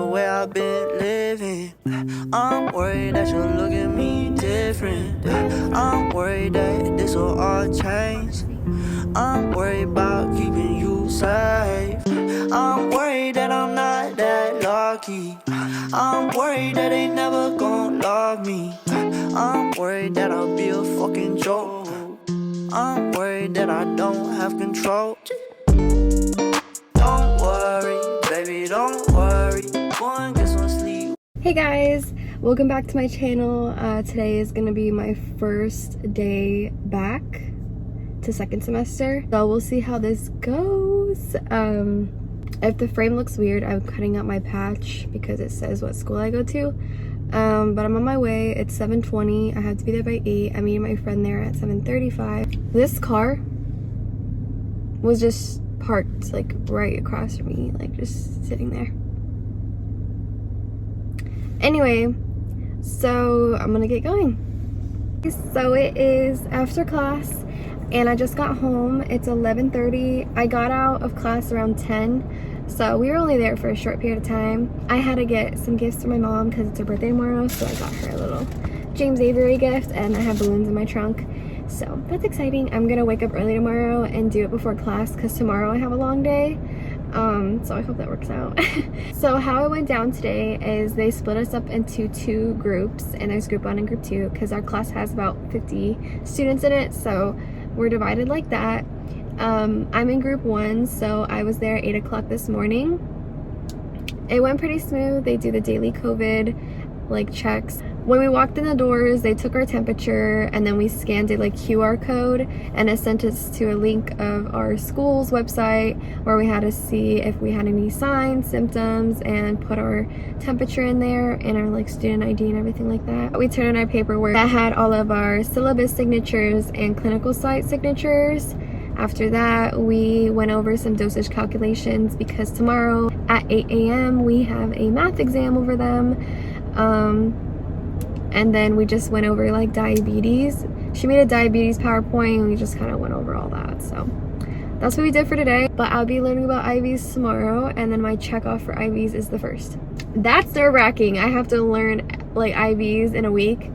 the way I've been living. I'm worried that you'll look at me different. I'm worried that this will all change. I'm worried about keeping you safe. I'm worried that I'm not that lucky. I'm worried that they never gon' love me. I'm worried that I'll be a fucking joke. I'm worried that I don't have control. Don't worry, baby, don't worry. Go and get some sleep. Hey guys, welcome back to my channel. Today is gonna be my first day back to second semester, so we'll see how this goes. If the frame looks weird, I'm cutting out my patch because it says what school I go to. But I'm on my way. It's 7:20. I have to be there by 8. I'm meeting my friend there at 7:35. This car was just parked like right across from me, like just sitting there. Anyway, so I'm gonna get going. So it is after class and I just got home. It's 11:30. I got out of class around 10, so we were only there for a short period of time. I had to get some gifts for my mom because it's her birthday tomorrow, so I got her a little James Avery gift, and I have balloons in my trunk, so that's exciting. I'm gonna wake up early tomorrow and do it before class because tomorrow I have a long day. So I hope that works out. So how it went down today is they split us up into 2 groups, and there's group 1 and group 2 because our class has about 50 students in it, so we're divided like that. I'm in group 1, so I was there at 8 o'clock this morning. It went pretty smooth. They do the daily COVID like checks. When we walked in the doors, they took our temperature and then we scanned a like QR code, and it sent us to a link of our school's website where we had to see if we had any signs, symptoms, and put our temperature in there and our like student ID and everything like that. We turned in our paperwork that had all of our syllabus signatures and clinical site signatures. After that, we went over some dosage calculations because tomorrow at 8 a.m. we have a math exam over them. And then we just went over like diabetes. She made a diabetes PowerPoint and we just kind of went over all that. So that's what we did for today. But I'll be learning about IVs tomorrow, and then my checkoff for IVs is the 1st. That's nerve-wracking. I have to learn like IVs in a week.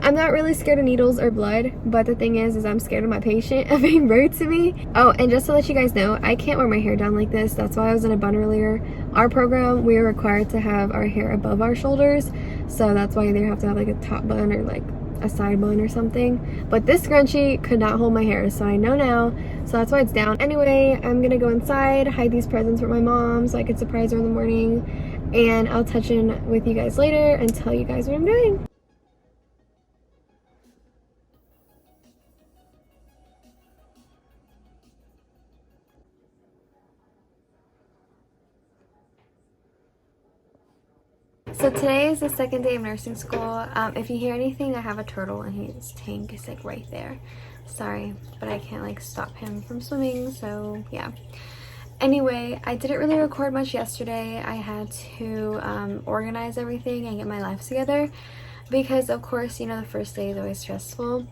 I'm not really scared of needles or blood, but the thing is I'm scared of my patient of being rude to me. Oh, and just to let you guys know, I can't wear my hair down like this. That's why I was in a bun earlier. Our program, we are required to have our hair above our shoulders, so that's why they have to have like a top bun or like a side bun or something. But this scrunchie could not hold my hair, so I know now, so that's why it's down. Anyway, I'm gonna go inside, hide these presents for my mom so I could surprise her in the morning, and I'll touch in with you guys later and tell you guys what I'm doing. So today is the 2nd day of nursing school. If you hear anything, I have a turtle and his tank is like right there. Sorry, but I can't like stop him from swimming, so yeah. Anyway, I didn't really record much yesterday. I had to organize everything and get my life together because of course, you know, the first day is always stressful.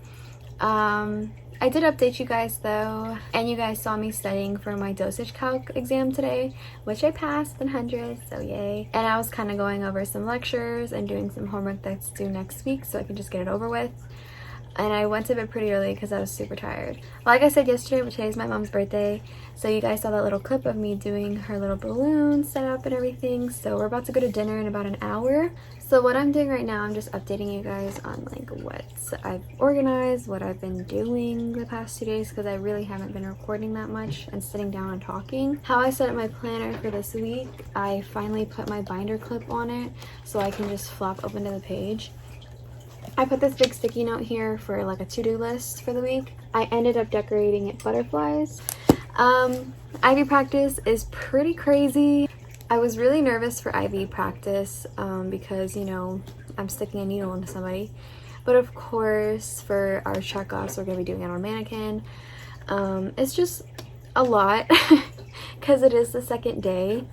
I did update you guys though, and you guys saw me studying for my dosage calc exam today, which I passed in hundreds, so yay. And I was kind of going over some lectures and doing some homework that's due next week so I can just get it over with. And I went to bed pretty early because I was super tired. Like I said yesterday, but today's my mom's birthday, so you guys saw that little clip of me doing her little balloon setup and everything. So we're about to go to dinner in about an hour. So what I'm doing right now, I'm just updating you guys on like what I've organized, what I've been doing the past 2 days, because I really haven't been recording that much and sitting down and talking. How I set up my planner for this week, I finally put my binder clip on it so I can just flop open to the page. I put this big sticky note here for like a to-do list for the week. I ended up decorating it butterflies. IV practice is pretty crazy. I was really nervous for IV practice because, you know, I'm sticking a needle into somebody. But of course, for our checkups, we're going to be doing it on mannequin. It's just a lot because it is the 2nd day.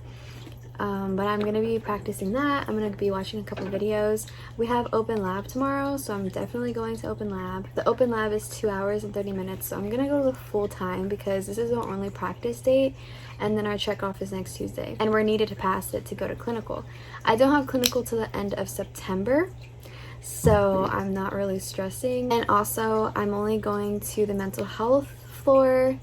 But I'm gonna be practicing that. I'm gonna be watching a couple of videos. We have open lab tomorrow, so I'm definitely going to open lab. The open lab is 2 hours and 30 minutes, so I'm gonna go to the full time because this is our only practice date, and then our check off is next Tuesday, and we're needed to pass it to go to clinical. I don't have clinical till the end of September, so I'm not really stressing. And also I'm only going to the mental health floor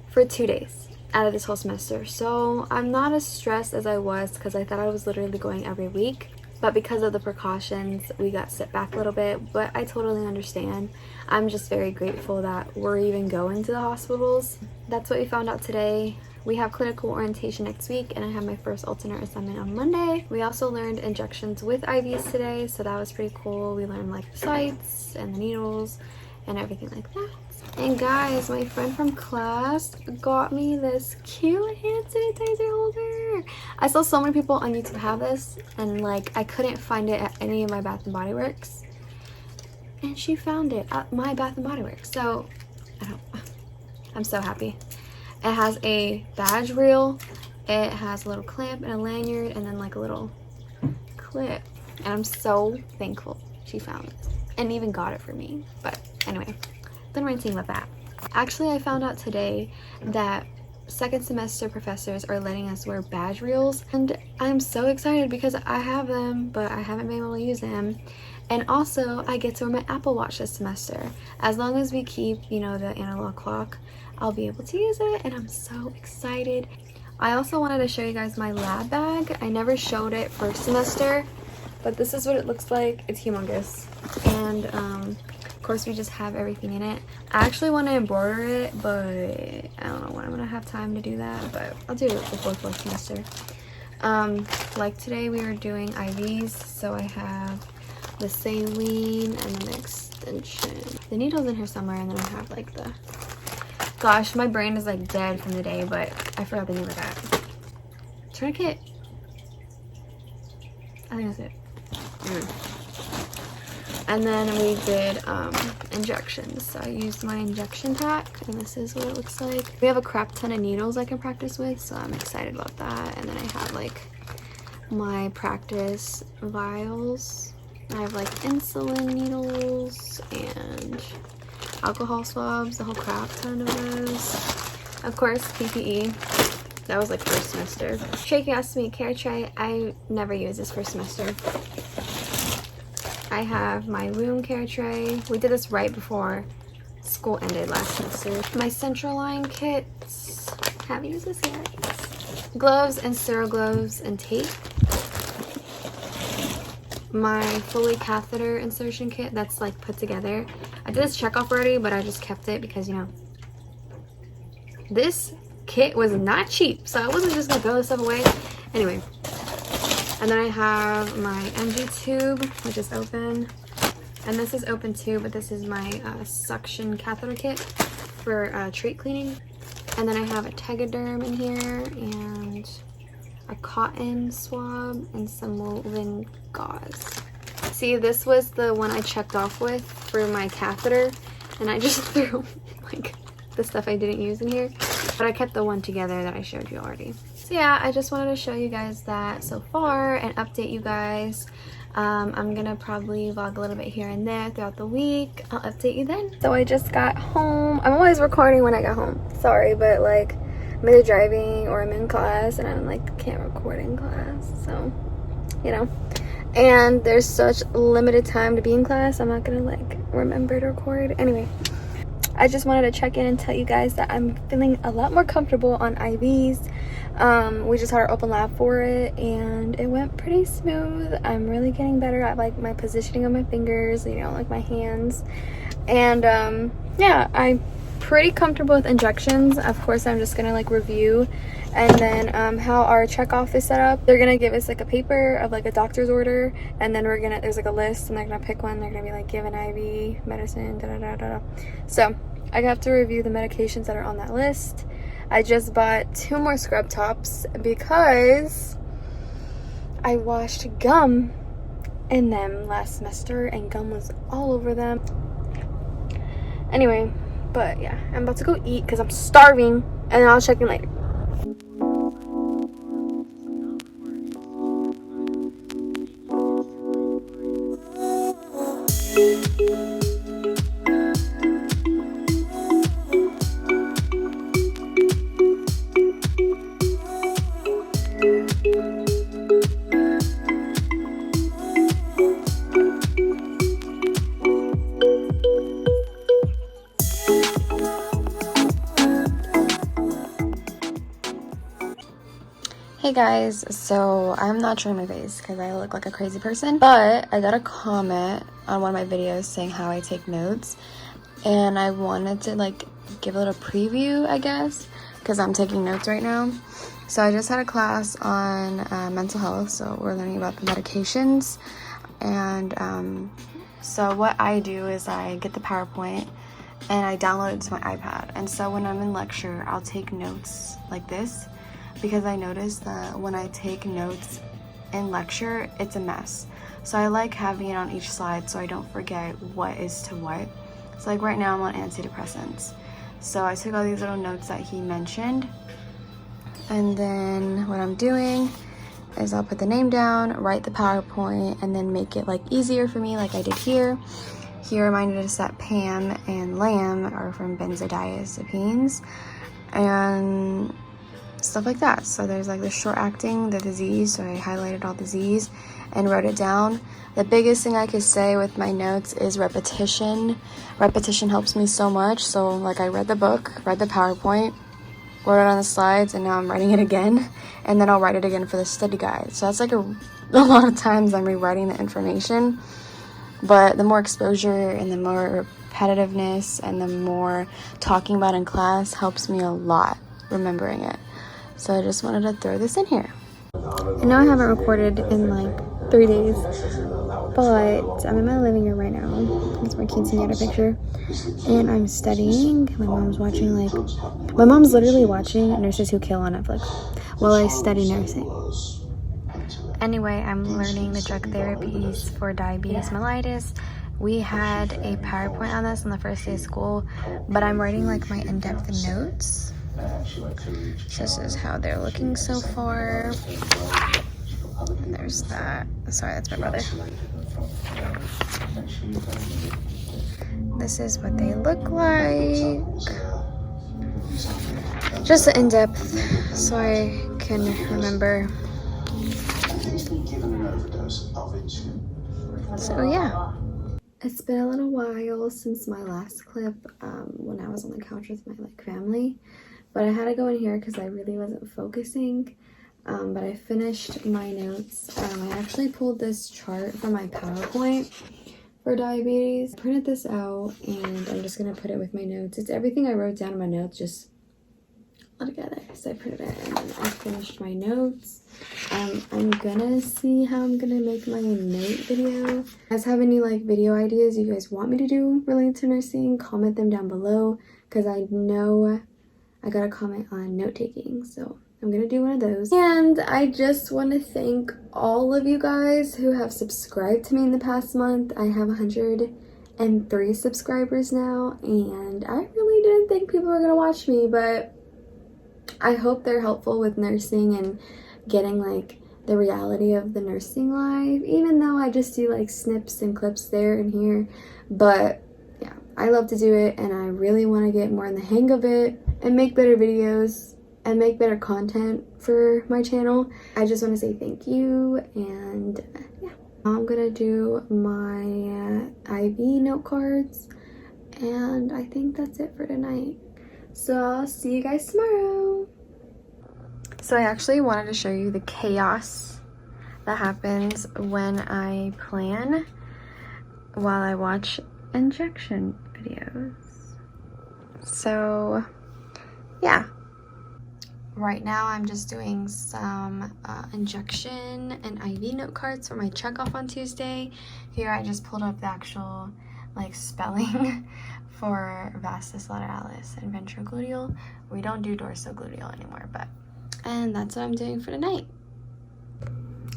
for 2 days out of this whole semester, so I'm not as stressed as I was because I thought I was literally going every week. But because of the precautions, we got set back a little bit, but I totally understand. I'm just very grateful that we're even going to the hospitals. That's what we found out today. We have clinical orientation next week, and I have my first alternate assignment on Monday. We also learned injections with IVs today, so that was pretty cool. We learned like the sites and the needles and everything like that. And guys, my friend from class got me this cute hand sanitizer holder. I saw so many people on YouTube have this, and like I couldn't find it at any of my Bath and Body Works, and she found it at my Bath and Body Works. So I'm so happy. It has a badge reel, it has a little clamp and a lanyard, and then like a little clip, and I'm so thankful she found it and even got it for me. But anyway, done ranting about that. Actually, I found out today that second semester professors are letting us wear badge reels, and I'm so excited because I have them, but I haven't been able to use them. And also I get to wear my Apple Watch this semester. As long as we keep, you know, the analog clock, I'll be able to use it, and I'm so excited. I also wanted to show you guys my lab bag. I never showed it first semester, but this is what it looks like. It's humongous, and of course we just have everything in it. I actually want to embroider it, but I don't know when I'm gonna have time to do that, but I'll do it before fourth semester. Like today we were doing IVs, so I have the saline and an extension. The needle's in here somewhere, and then I have like the, gosh, my brain is like dead from the day, but I forgot the name of that. Tourniquet? I think that's it. And then we did injections. So I used my injection pack, and this is what it looks like. We have a crap ton of needles I can practice with, so I'm excited about that. And then I have like my practice vials. I have like insulin needles and alcohol swabs, the whole crap ton of those. Of course, PPE. That was like first semester. Tracheostomy care tray. I never use this first semester. I have my wound care tray. We did this right before school ended last semester. My central line kits. Haven't used this yet. Gloves and sterile gloves and tape. My Foley catheter insertion kit that's like put together. I did this check off already, but I just kept it because, you know, this kit was not cheap, so I wasn't just gonna throw this stuff away. Anyway, and then I have my MG tube, which is open, and this is open too, but this is my suction catheter kit for trach cleaning. And then I have a Tegaderm in here, and a cotton swab, and some woven gauze. See, this was the one I checked off with for my catheter, and I just threw like the stuff I didn't use in here, but I kept the one together that I showed you already. So yeah, I just wanted to show you guys that so far and update you guys. I'm gonna probably vlog a little bit here and there throughout the week. I'll update you then. So I just got home. I'm always recording when I get home. Sorry, but like I'm either driving or I'm in class, and I'm like can't record in class, so you know. And there's such limited time to be in class, I'm not gonna like remember to record. Anyway, I just wanted to check in and tell you guys that I'm feeling a lot more comfortable on IVs. We just had our open lab for it, and it went pretty smooth. I'm really getting better at like my positioning of my fingers, you know, like my hands. And yeah, I'm pretty comfortable with injections. Of course, I'm just gonna like review, and then how our check off is set up. They're gonna give us like a paper of like a doctor's order, and then there's like a list, and they're gonna pick one. They're gonna be like, give an IV medicine, da da da da da. So I have to review the medications that are on that list. I just bought 2 more scrub tops because I washed gum in them last semester, and gum was all over them. Anyway, but yeah, I'm about to go eat because I'm starving, and I'll check in later. guys, so I'm not showing my face because I look like a crazy person, but I got a comment on one of my videos saying how I take notes, and I wanted to like give a little preview, I guess, because I'm taking notes right now. So I just had a class on mental health, so we're learning about the medications, and so what I do is I get the PowerPoint and I download it to my iPad, and so when I'm in lecture I'll take notes like this, because I noticed that when I take notes in lecture it's a mess. So I like having it on each slide so I don't forget what is to what. So like right now I'm on antidepressants, so I took all these little notes that he mentioned, and then what I'm doing is I'll put the name down, write the PowerPoint, and then make it like easier for me like I did here. He reminded us that Pam and Lamb are from benzodiazepines and stuff like that. So there's like the short acting, the Z's, so I highlighted all the Z's and wrote it down. The biggest thing I could say with my notes is repetition. Repetition helps me so much. So like I read the book, read the PowerPoint, wrote it on the slides, and now I'm writing it again, and then I'll write it again for the study guide. So that's like a lot of times I'm rewriting the information, but the more exposure and the more repetitiveness and the more talking about in class helps me a lot remembering it. So I just wanted to throw this in here. I know I haven't recorded in like 3 days, but I'm in my living room right now. That's my quinceañera picture, and I'm studying. My mom's literally watching Nurses Who Kill on Netflix while I study nursing. Anyway, I'm learning the drug therapies for diabetes mellitus. We had a PowerPoint on this on the first day of school, but I'm writing like my in-depth notes. This is how they're looking so far. And there's that. Sorry, that's my brother. This is what they look like. Just in-depth so I can remember. So yeah. It's been a little while since my last clip when I was on the couch with my family, but I had to go in here because I really wasn't focusing. But I finished my notes. I actually pulled this chart from my PowerPoint for diabetes. I printed this out and I'm just gonna put it with my notes. It's everything I wrote down in my notes, just all together. So I printed it and then I finished my notes. I'm gonna see how I'm gonna make my note video. If you guys have any video ideas you guys want me to do related to nursing, comment them down below, because I know I got a comment on note taking, so I'm gonna do one of those. And I just want to thank all of you guys who have subscribed to me in the past month. I have 103 subscribers now, and I really didn't think people were gonna watch me, but I hope they're helpful with nursing and getting the reality of the nursing life, even though I just do snips and clips there and here. But yeah, I love to do it, and I really want to get more in the hang of it and make better videos and make better content for my channel. I just want to say thank you, and yeah. I'm gonna do my IV note cards, and I think that's it for tonight. So I'll see you guys tomorrow. So I actually wanted to show you the chaos that happens when I plan while I watch injection videos. So yeah, right now I'm just doing some injection and IV note cards for my checkoff on Tuesday. Here I just pulled up the actual spelling for vastus lateralis and ventrogluteal. We don't do dorsogluteal anymore, and that's what I'm doing for tonight.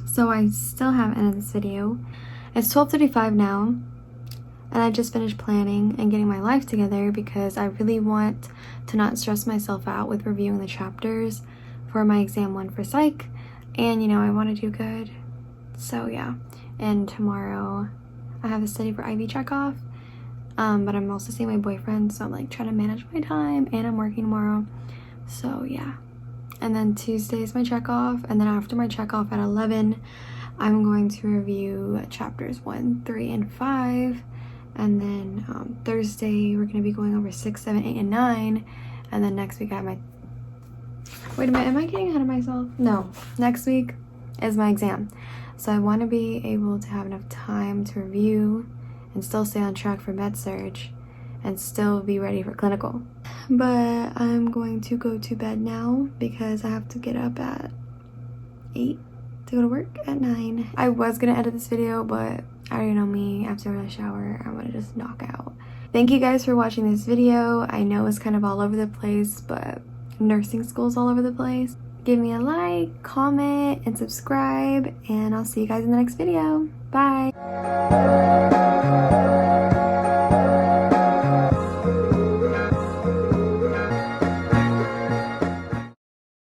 So I still haven't ended this video. It's 12:35 now, and I just finished planning and getting my life together because I really want to not stress myself out with reviewing the chapters for my exam 1 for psych, and I want to do good. So yeah, and tomorrow I have a study for IV checkoff, but I'm also seeing my boyfriend, so I'm trying to manage my time, and I'm working tomorrow. So yeah. And then Tuesday is my checkoff, and then after my checkoff at 11, I'm going to review chapters 1, 3, and 5, and then Thursday we're going to be going over 6, 7, 8, and 9, and then next week I have my Wait a minute, am I getting ahead of myself? No, next week is my exam. So I want to be able to have enough time to review and still stay on track for med-surg and still be ready for clinical. But I'm going to go to bed now because I have to get up at 8 to go to work at 9. I was gonna edit this video, but I already know me. After a shower, I want to just knock out. Thank you guys for watching this video. I know it's kind of all over the place, but nursing school's all over the place. Give me a like, comment, and subscribe, and I'll see you guys in the next video. Bye!